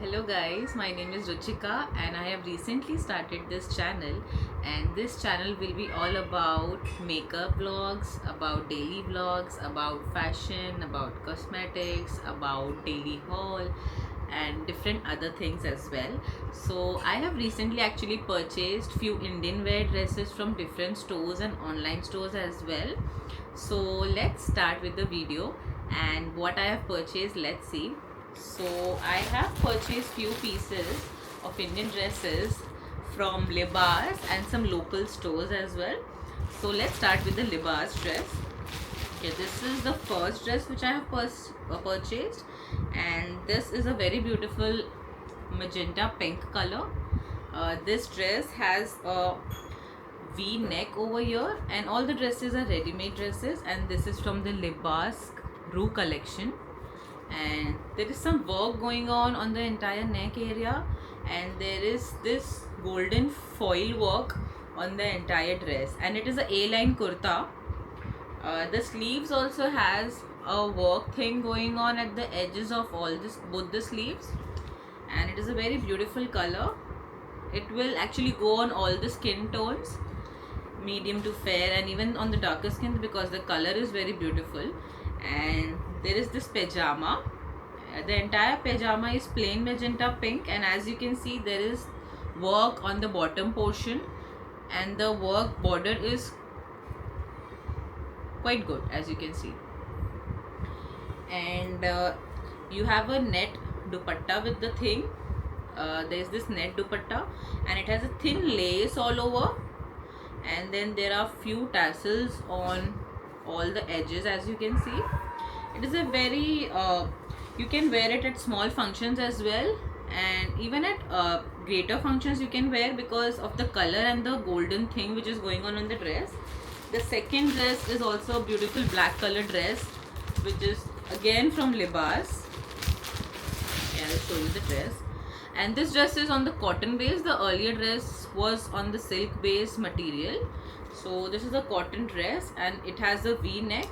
Hello guys, my name is Ruchika and I have recently started this channel, and this channel will be all about makeup vlogs, about daily vlogs, about fashion, about cosmetics, about daily haul and different other things as well. So I have recently actually purchased few Indian wear dresses from different stores and online stores as well. So let's start with the video and what I have purchased. Let's see. So I have purchased few pieces of Indian dresses from Libas and some local stores as well. So let's start with the Libas dress. Okay, this is the first dress which I have purchased, and this is a very beautiful magenta pink color. This dress has a V neck over here, and all the dresses are ready-made dresses, and this is from the Libas Rue collection. And there is some work going on the entire neck area, and there is this golden foil work on the entire dress, and it is a A-line kurta. The sleeves also has a work thing going on at the edges of all this, both the sleeves, and it is a very beautiful color. It will actually go on all the skin tones, medium to fair, and even on the darker skin, because the color is very beautiful. And there is this pajama. The entire pajama is plain magenta pink, and as you can see, there is work on the bottom portion, and the work border is quite good, as you can see. And you have a net dupatta with the thing. There is this net dupatta, and it has a thin lace all over, and then there are few tassels on all the edges, as you can see. It is a very you can wear it at small functions as well, and even at greater functions you can wear, because of the color and the golden thing which is going on the dress. The second dress is also a beautiful black color dress, which is again from Libas. I'll show you the dress. And this dress is on the cotton base. The earlier dress was on the silk base material. So this is a cotton dress, and it has a V neck.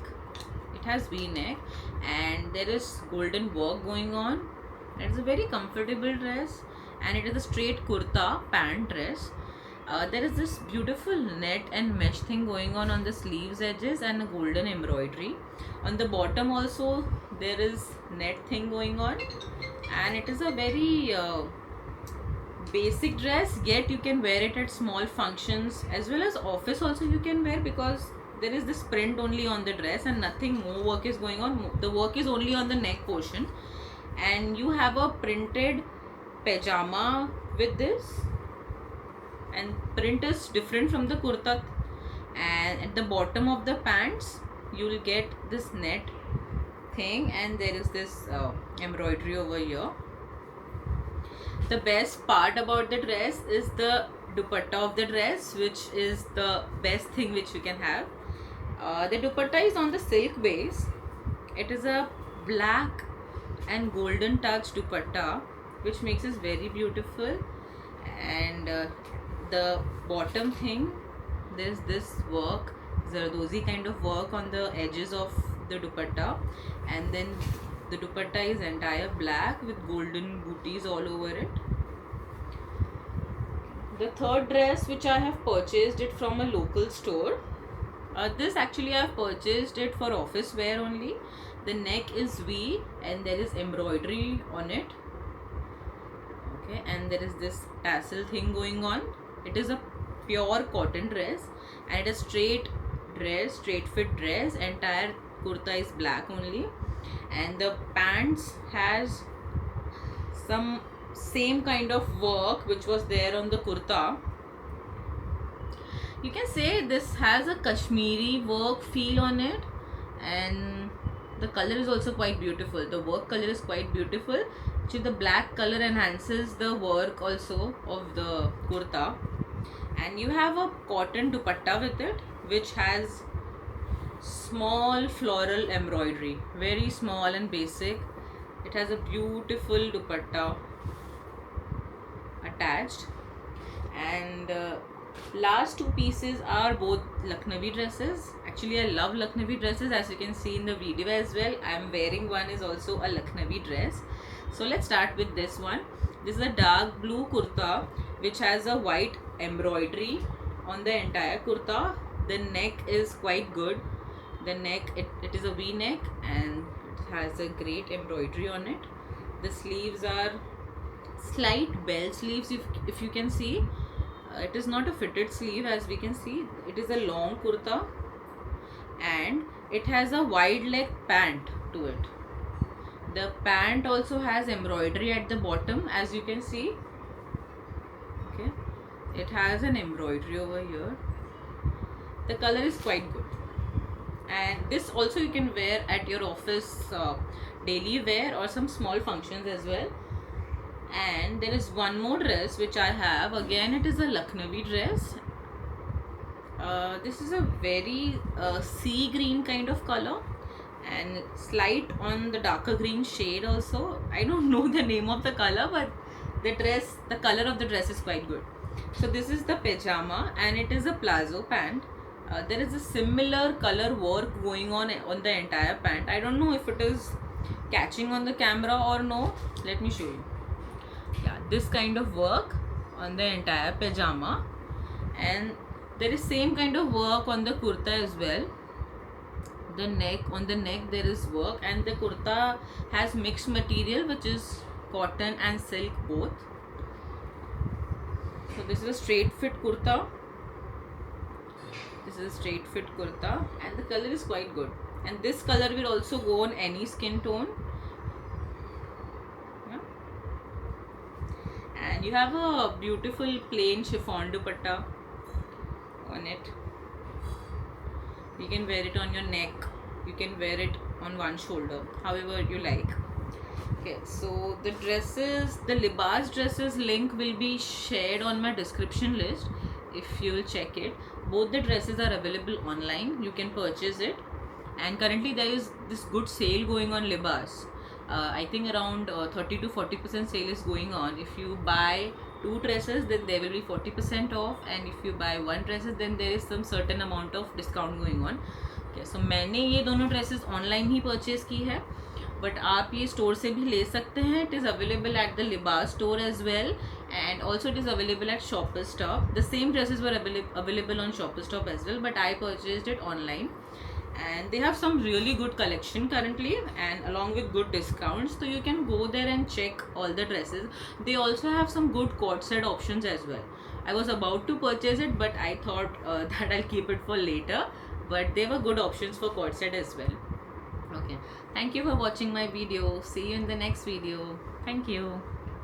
It has V neck, and there is golden work going on. It's a very comfortable dress, and it is a straight kurta pant dress. There is this beautiful net and mesh thing going on the sleeves edges, and a golden embroidery. On the bottom also there is net thing going on, and it is a very basic dress, yet you can wear it at small functions as well as office also you can wear, because there is this print only on the dress and nothing more work is going on. The work is only on the neck portion, and you have a printed pajama with this, and print is different from the kurta. And at the bottom of the pants you will get this net thing, and there is this embroidery over here. The best part about the dress is the dupatta of the dress, which is the best thing which you can have. The dupatta is on the silk base. It is a black and golden touch dupatta, which makes it very beautiful. And the bottom thing, there's this work, zardozi kind of work on the edges of the dupatta, and then the dupatta is entire black with golden booties all over it. The third dress which I have purchased it from a local store. This actually I have purchased it for office wear only. The neck is V, and there is embroidery on it. Okay, and there is this tassel thing going on. It is a pure cotton dress, and it is straight dress, straight fit dress. Entire kurta is black only, and the pants has some same kind of work which was there on the kurta. You can say this has a Kashmiri work feel on it, and the color is also quite beautiful. The work color is quite beautiful. Actually, the black color enhances the work also of the kurta. And you have a cotton dupatta with it, which has small floral embroidery, very small and basic. It has a beautiful dupatta attached. And last two pieces are both Lucknowi dresses. Actually, I love Lucknowi dresses, as you can see in the video as well. I am wearing one is also a Lucknowi dress. So let's start with this one. This is a dark blue kurta which has a white embroidery on the entire kurta. The neck is quite good. The neck, it is a V neck and it has a great embroidery on it. The sleeves are slight bell sleeves, if you can see. It is not a fitted sleeve, as we can see. It is a long kurta and it has a wide leg pant to it. The pant also has embroidery at the bottom, as you can see. Okay, it has an embroidery over here. The color is quite good, and this also you can wear at your office daily wear or some small functions as well. And there is one more dress which I have. Again, it is a Lucknowi dress. This is a very sea green kind of color and slight on the darker green shade also. I don't know the name of the color, but the color of the dress is quite good. So this is the pajama and it is a palazzo pant. There is a similar color work going on the entire pant. I don't know if it is catching on the camera or no. Let me show you. Yeah, this kind of work on the entire pajama, and there is same kind of work on the kurta as well. On the neck there is work, and the kurta has mixed material which is cotton and silk both. So this is a straight fit kurta. This is a straight fit kurta and the color is quite good, and this color will also go on any skin tone. Yeah. And you have a beautiful plain chiffon dupatta on it. You can wear it on your neck, you can wear it on one shoulder, however you like. Okay, so the libas dresses link will be shared on my description list if you will check it. Both the dresses are available online, you can purchase it, and currently there is this good sale going on libas. I think around 30 to 40% sale is going on. If you buy 2 dresses, then there will be 40% off, and if you buy 1 dresses, then there is some certain amount of discount going on. Okay, so मैंने ये दोनों dresses online ही purchase की है, but आप ये store से भी ले सकते हैं. It is available at the Libas store as well, and also it is available at Shoppers Stop. The same dresses were available on Shoppers Stop as well, but I purchased it online. And they have some really good collection currently, and along with good discounts, so you can go there and check all the dresses. They also have some good cord set options as well. I was about to purchase it, but I thought that I'll keep it for later, but they were good options for cord set as well. Okay, thank you for watching my video. See you in the next video. Thank you.